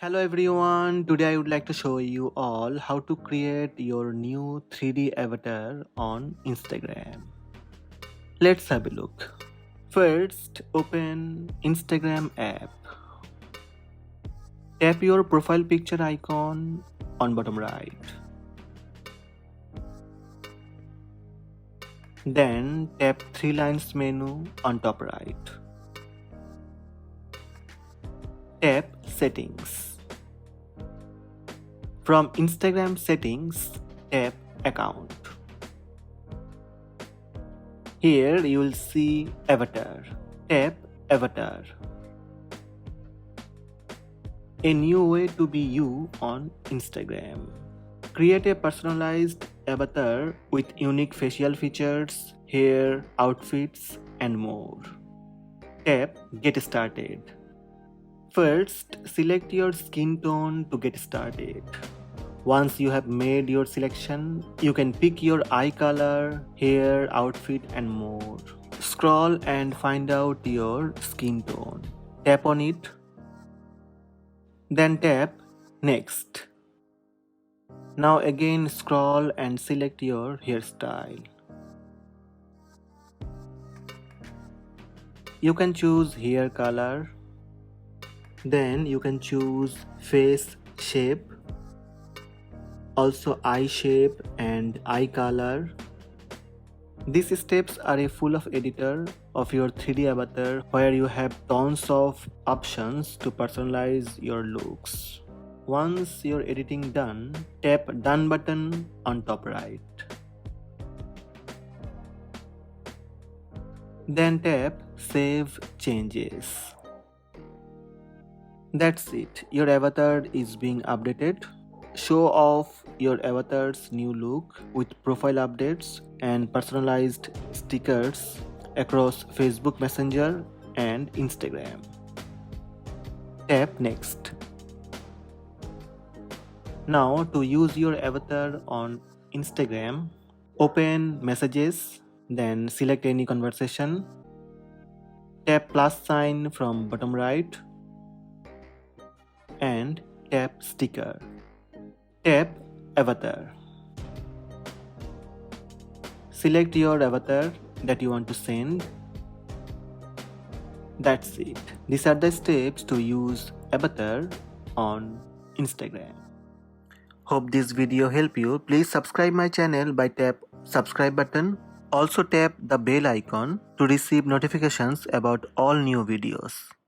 Hello everyone, today I would like to show you all how to create your new 3D avatar on Instagram. Let's have a look. First, open Instagram app. Tap your profile picture icon on bottom right. Then tap three lines menu on top right. Tap settings. From Instagram settings, tap account. Here you will see avatar. Tap avatar. A new way to be you on Instagram. Create a personalized avatar with unique facial features, hair, outfits, and more. Tap Get Started. First, select your skin tone to get started. Once you have made your selection, you can pick your eye color, hair, outfit, and more. Scroll and find out your skin tone. Tap on it. Then tap Next. Now again scroll and select your hairstyle. You can choose hair color. Then you can choose face shape, also eye shape and eye color. These steps are a full of editor of your 3D avatar where you have tons of options to personalize your looks. Once your editing done, tap Done button on top right. Then tap Save Changes. That's it, your avatar is being updated. Show off your avatar's new look with profile updates and personalized stickers across Facebook Messenger and Instagram. Tap Next. Now to use your avatar on Instagram, open Messages, then select any conversation. Tap plus sign from bottom right and tap Sticker. Tap Avatar. Select your avatar that you want to send. That's it. These are the steps to use avatar on Instagram. Hope this video helped you. Please subscribe my channel by tap subscribe button. Also tap the bell icon to receive notifications about all new videos.